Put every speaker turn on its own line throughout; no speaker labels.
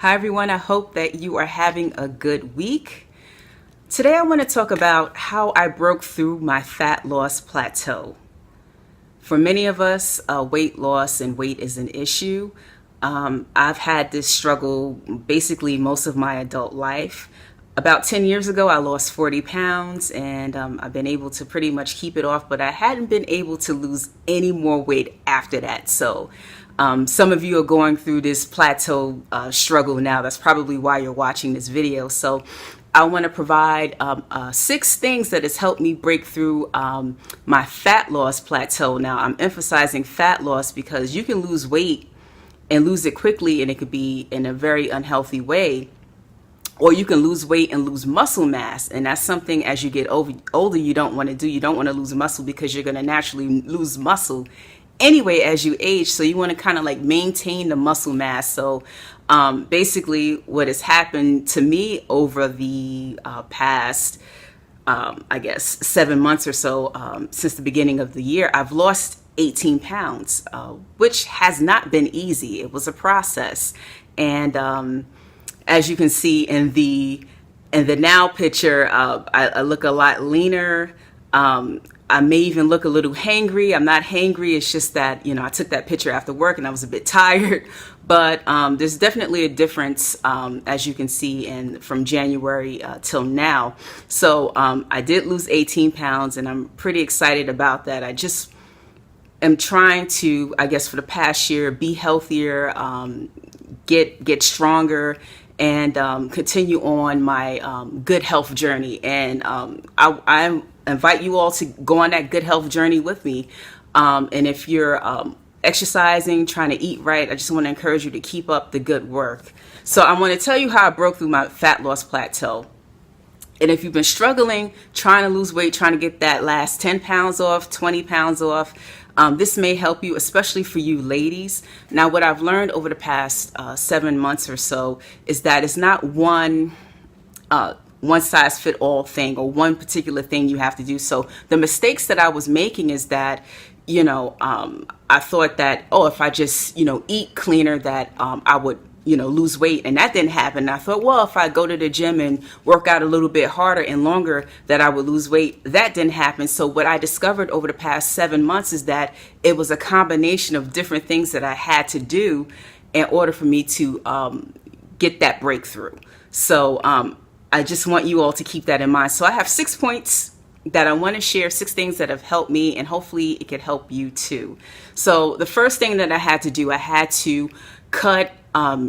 Hi everyone, I hope that you are having a good week. Today I want to talk about how I broke through my fat loss plateau. For many of us, weight loss and weight is an issue. I've had this struggle basically most of my adult life. About 10 years ago, I lost 40 pounds and I've been able to pretty much keep it off, but I hadn't been able to lose any more weight after that. So some of you are going through this plateau struggle now. That's probably why you're watching this video. So I want to provide 6 things that has helped me break through my fat loss plateau. Now, I'm emphasizing fat loss because you can lose weight and lose it quickly, and it could be in a very unhealthy way. Or you can lose weight and lose muscle mass. And that's something as you get older you don't want to do. You don't want to lose muscle because you're going to naturally lose muscle anyway as you age. So you want to kind of like maintain the muscle mass. So basically what has happened to me over the past, I guess, 7 months or so since the beginning of the year, I've lost 18 pounds, which has not been easy. It was a process. And as you can see in the now picture, I look a lot leaner. I may even look a little hangry. I'm not hangry. It's just that, I took that picture after work and I was a bit tired. But there's definitely a difference, as you can see, from January till now. So I did lose 18 pounds and I'm pretty excited about that. I just am trying to, I guess, for the past year, be healthier, get stronger, and continue on my good health journey. And I invite you all to go on that good health journey with me. And if you're exercising, trying to eat right, I just want to encourage you to keep up the good work. So I want to tell you how I broke through my fat loss plateau. And if you've been struggling, trying to lose weight, trying to get that last 10 pounds off, 20 pounds off, this may help you, especially for you ladies. Now, what I've learned over the past 7 months or so is that it's not one size fit all thing or one particular thing you have to do. So the mistakes that I was making is that, I thought that, if I just, eat cleaner, that I would lose weight, and that didn't happen. I thought, well, if I go to the gym and work out a little bit harder and longer, that I would lose weight. That didn't happen. So what I discovered over the past 7 months is that it was a combination of different things that I had to do in order for me to get that breakthrough. So I just want you all to keep that in mind. So I have 6 points that I want to share, 6 things that have helped me, and hopefully it could help you too. So the first thing that I had to do, I had to cut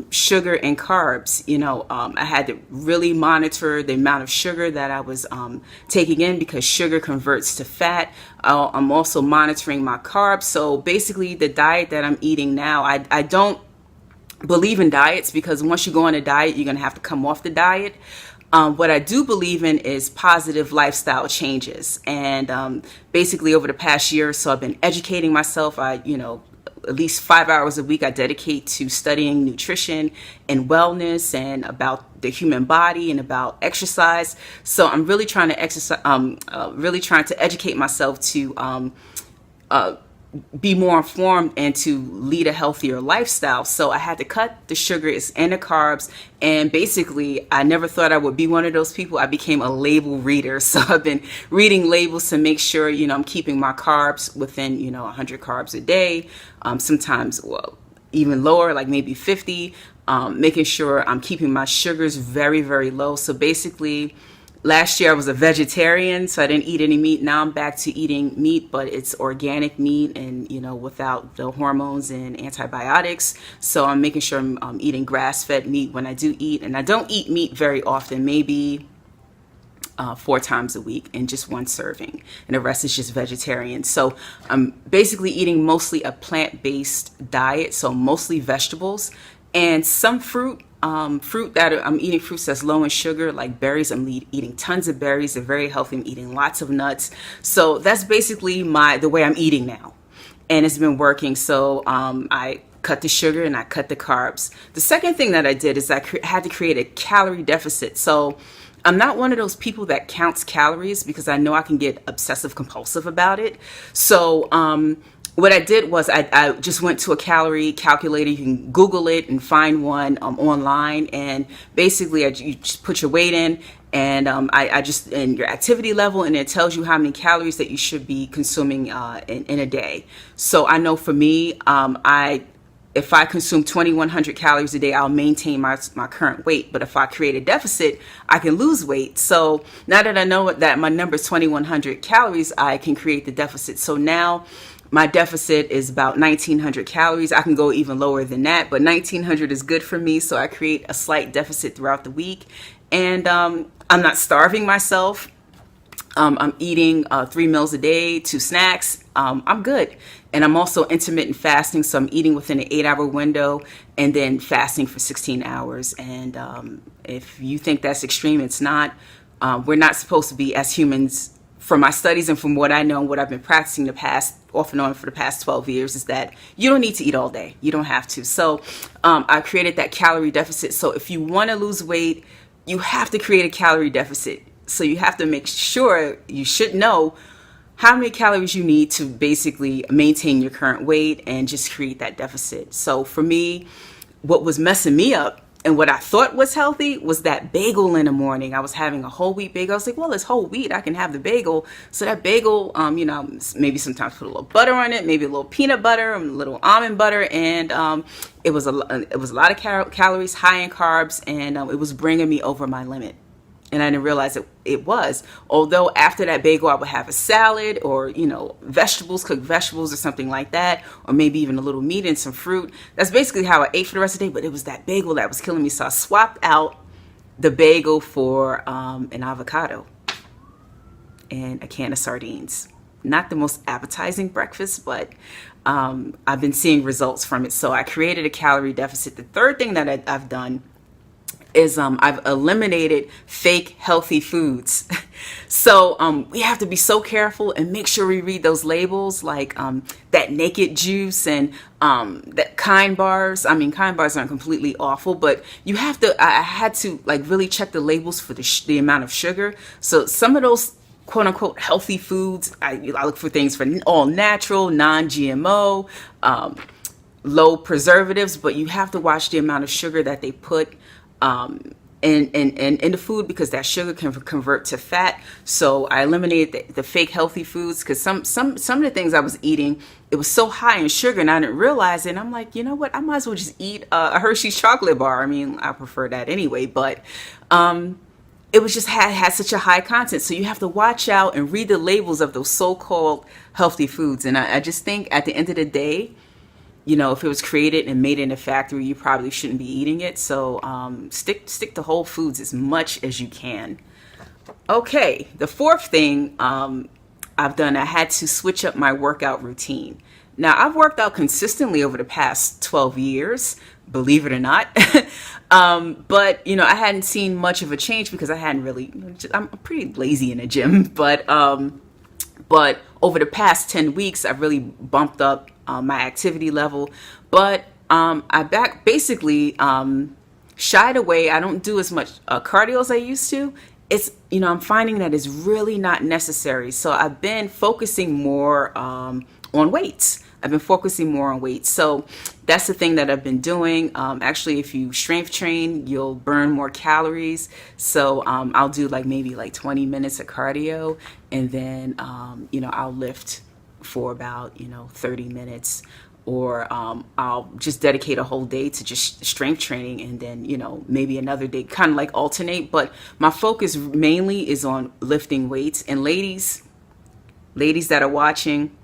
sugar and carbs. I had to really monitor the amount of sugar that I was taking in, because sugar converts to fat. I'm also monitoring my carbs. So basically the diet that I'm eating now, I don't believe in diets, because once you go on a diet, you're going to have to come off the diet. What I do believe in is positive lifestyle changes. And basically over the past year or so, I've been educating myself. At least 5 hours a week I dedicate to studying nutrition and wellness and about the human body and about exercise. So I'm really trying to really trying to educate myself to be more informed and to lead a healthier lifestyle. So I had to cut the sugars and the carbs. And basically, I never thought I would be one of those people. I became a label reader. So I've been reading labels to make sure, I'm keeping my carbs within, 100 carbs a day. Sometimes, even lower, like maybe 50. Making sure I'm keeping my sugars very, very low. So basically, last year I was a vegetarian, so I didn't eat any meat. Now I'm back to eating meat, but it's organic meat and, without the hormones and antibiotics. So I'm making sure I'm eating grass-fed meat when I do eat. And I don't eat meat very often, maybe 4 times a week in just one serving. And the rest is just vegetarian. So I'm basically eating mostly a plant-based diet, so mostly vegetables and some fruit. I'm eating fruits that's low in sugar, like berries. I'm eating tons of berries. They're very healthy. I'm eating lots of nuts. So that's basically the way I'm eating now. And it's been working. So I cut the sugar and I cut the carbs. The second thing that I did is I had to create a calorie deficit. So I'm not one of those people that counts calories, because I know I can get obsessive compulsive about it. So what I did was I just went to a calorie calculator. You can Google it and find one online. And basically, you just put your weight in, and I just and your activity level, and it tells you how many calories that you should be consuming in a day. So I know for me, if I consume 2,100 calories a day, I'll maintain my current weight. But if I create a deficit, I can lose weight. So now that I know that my number is 2,100 calories, I can create the deficit. So now my deficit is about 1,900 calories. I can go even lower than that, but 1,900 is good for me. So I create a slight deficit throughout the week. And I'm not starving myself. I'm eating 3 meals a day, 2 snacks. I'm good. And I'm also intermittent fasting. So I'm eating within an 8-hour window and then fasting for 16 hours. And if you think that's extreme, it's not. We're not supposed to be, as humans, from my studies and from what I know and what I've been practicing off and on for the past 12 years, is that you don't need to eat all day. You don't have to. So I created that calorie deficit. So if you want to lose weight, you have to create a calorie deficit. So you have to make sure, you should know how many calories you need to basically maintain your current weight and just create that deficit. So for me, what was messing me up and what I thought was healthy was that bagel in the morning. I was having a whole wheat bagel. I was like, well, it's whole wheat, I can have the bagel. So that bagel, maybe sometimes put a little butter on it, maybe a little peanut butter, a little almond butter, and it was a lot of calories, high in carbs, and it was bringing me over my limit. And I didn't realize it was. Although after that bagel, I would have a salad or, vegetables, cooked vegetables or something like that, or maybe even a little meat and some fruit. That's basically how I ate for the rest of the day. But it was that bagel that was killing me. So I swapped out the bagel for an avocado and a can of sardines. Not the most appetizing breakfast, but I've been seeing results from it. So I created a calorie deficit. The third thing that I've done is I've eliminated fake healthy foods. So we have to be so careful and make sure we read those labels, like that naked juice and that Kind bars. I mean, Kind bars aren't completely awful, but you have to, I had to really check the labels for the amount of sugar. So some of those quote unquote healthy foods, I look for things for all natural, non-GMO, low preservatives, but you have to watch the amount of sugar that they put in the food, because that sugar can convert to fat. So I eliminated the fake healthy foods, because some of the things I was eating, it was so high in sugar and I didn't realize it. And I'm like, you know what? I might as well just eat a Hershey's chocolate bar. I mean, I prefer that anyway, but it was just had such a high content. So you have to watch out and read the labels of those so-called healthy foods. And I just think at the end of the day, if it was created and made in a factory, you probably shouldn't be eating it. So stick to whole foods as much as you can. Okay, the fourth thing I've done, I had to switch up my workout routine. Now, I've worked out consistently over the past 12 years, believe it or not. But, I hadn't seen much of a change because I hadn't really, I'm pretty lazy in the gym. But over the past 10 weeks, I've really bumped up my activity level. But I basically shied away. I don't do as much cardio as I used to. It's, I'm finding that it's really not necessary. So I've been focusing more on weights. So that's the thing that I've been doing. Actually, if you strength train, you'll burn more calories. So I'll do maybe 20 minutes of cardio, and then, I'll lift for about, 30 minutes. Or I'll just dedicate a whole day to just strength training, and then, maybe another day, kind of alternate. But my focus mainly is on lifting weights. And ladies that are watching,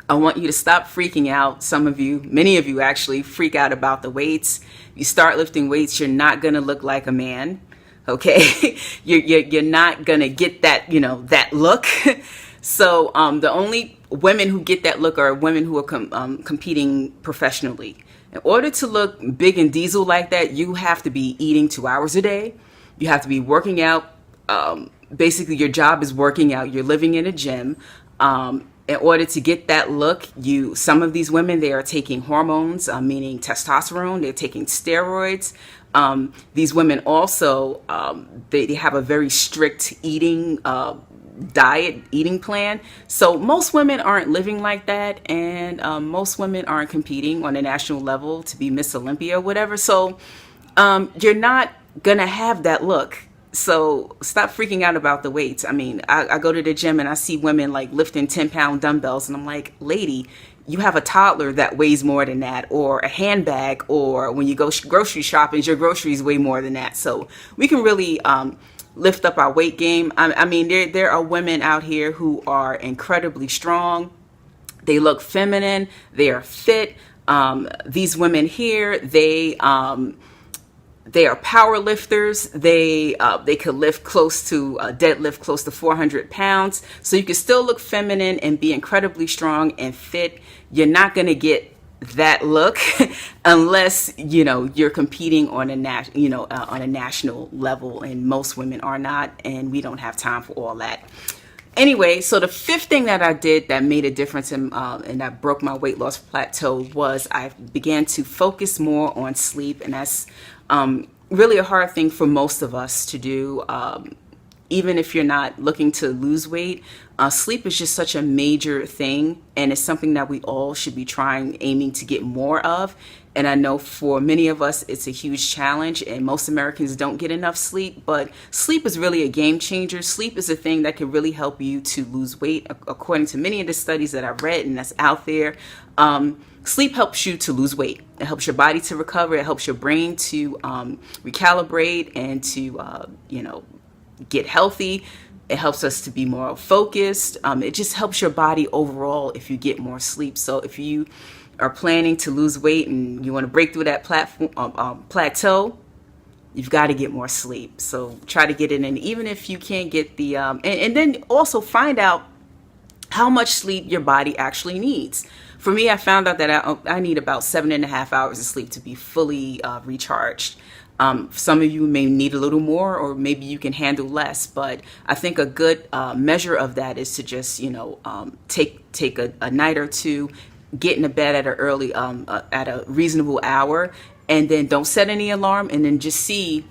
I want you to stop freaking out. Many of you actually freak out about the weights. You start lifting weights, you're not going to look like a man. Okay. You're not going to get that, that look. So the only women who get that look are women who are competing professionally. In order to look big and diesel like that, you have to be eating 2 hours a day. You have to be working out. Basically, your job is working out. You're living in a gym. In order to get that look, some of these women, they are taking hormones, meaning testosterone. They're taking steroids. These women also, they have a very strict eating eating plan. So most women aren't living like that, and most women aren't competing on a national level to be Miss Olympia or whatever. So you're not gonna have that look. So stop freaking out about the weights. I mean, I go to the gym and I see women like lifting 10-pound dumbbells, and I'm like, lady, you have a toddler that weighs more than that, or a handbag, or when you go grocery shopping, your groceries weigh more than that. So we can really lift up our weight game. I mean, there are women out here who are incredibly strong. They look feminine. They are fit. These women here, they are power lifters. They could lift close to deadlift close to 400 pounds. So you can still look feminine and be incredibly strong and fit. You're not going to get that look unless you're competing on a national level, and most women are not, and we don't have time for all that. Anyway, so the fifth thing that I did that made a difference and that broke my weight loss plateau was I began to focus more on sleep, and that's really a hard thing for most of us to do. Even if you're not looking to lose weight, sleep is just such a major thing, and it's something that we all should be aiming to get more of. And I know for many of us, it's a huge challenge, and most Americans don't get enough sleep, but sleep is really a game changer. Sleep is a thing that can really help you to lose weight. According to many of the studies that I've read and that's out there, sleep helps you to lose weight. It helps your body to recover. It helps your brain to recalibrate and to, get healthy. It helps us to be more focused. It just helps your body overall if you get more sleep. So if you are planning to lose weight and you want to break through that plateau, you've got to get more sleep. So try to get it in, even if you can't get the, and then also find out how much sleep your body actually needs. For me, I found out that I need about 7.5 hours of sleep to be fully recharged. Some of you may need a little more, or maybe you can handle less. But I think a good measure of that is to just, take a night or two, get in the bed at a reasonable hour, and then don't set any alarm, and then just see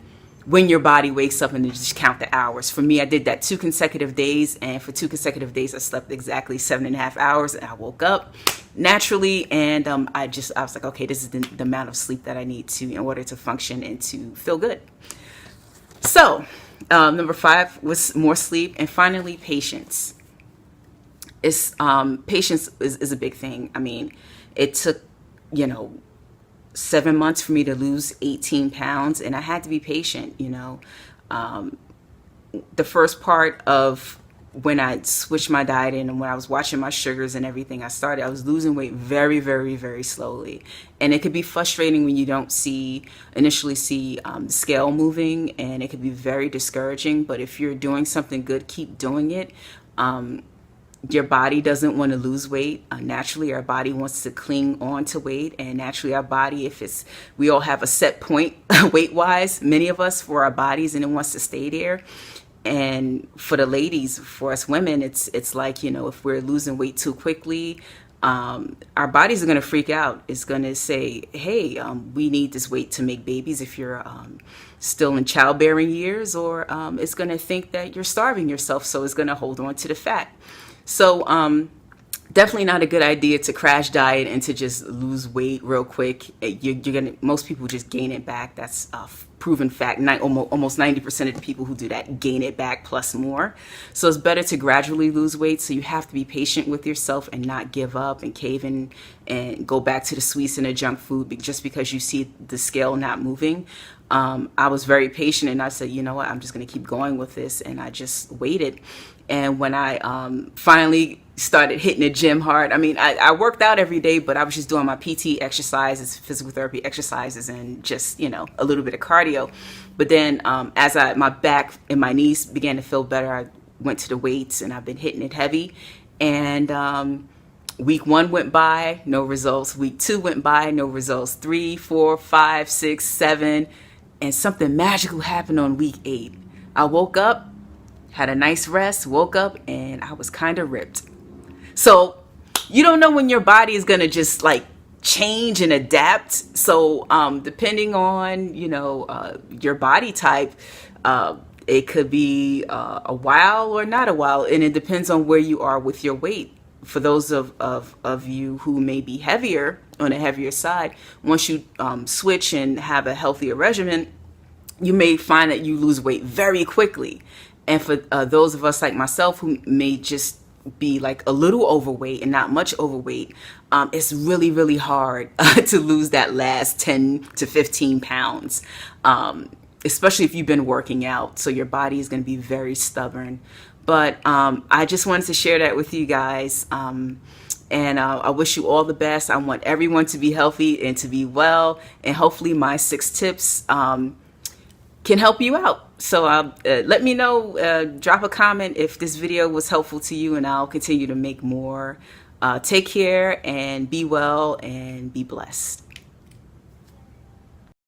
when your body wakes up and then just count the hours. For me, I did that 2 consecutive days, and for 2 consecutive days, I slept exactly 7.5 hours, and I woke up naturally, and I was like, okay, this is the amount of sleep that I need to in order to function and to feel good. So number 5 was more sleep, and finally, patience. Patience is a big thing. I mean, it took 7 months for me to lose 18 pounds, and I had to be patient. The first part of when I switched my diet in and when I was watching my sugars and everything, I was losing weight very, very, very slowly. And it could be frustrating when you don't initially see the scale moving, and it could be very discouraging. But if you're doing something good, keep doing it. Your body doesn't want to lose weight. Naturally, our body wants to cling on to weight, and naturally our body, we all have a set point weight-wise, many of us, for our bodies, and it wants to stay there. And for the ladies, for us women, it's like, if we're losing weight too quickly, our bodies are going to freak out. It's going to say, hey, we need this weight to make babies if you're still in childbearing years, or it's going to think that you're starving yourself, so it's going to hold on to the fat. So definitely not a good idea to crash diet and to just lose weight real quick. Most people just gain it back. That's a proven fact. Almost 90% of the people who do that gain it back plus more. So it's better to gradually lose weight. So you have to be patient with yourself and not give up and cave in and go back to the sweets and the junk food just because you see the scale not moving. I was very patient, and I said, you know what, I'm just going to keep going with this. And I just waited. And when I finally started hitting the gym hard, I mean, I worked out every day, but I was just doing my PT exercises, physical therapy exercises, and just, a little bit of cardio. But then as my back and my knees began to feel better, I went to the weights, and I've been hitting it heavy. And week 1 went by, no results. Week 2 went by, no results. 3, 4, 5, 6, 7. And something magical happened on week 8. I woke up, had a nice rest, woke up, and I was kind of ripped. So you don't know when your body is going to just like change and adapt. So depending on, your body type, it could be a while or not a while, and it depends on where you are with your weight. For those of you who may be heavier, on a heavier side, once you switch and have a healthier regimen, you may find that you lose weight very quickly. And for those of us like myself who may just be like a little overweight and not much overweight, it's really, really hard to lose that last 10 to 15 pounds, especially if you've been working out. So your body is going to be very stubborn. But I just wanted to share that with you guys. And I wish you all the best. I want everyone to be healthy and to be well. And hopefully my 6 tips can help you out. So let me know, drop a comment if this video was helpful to you, and I'll continue to make more. Take care and be well and be blessed.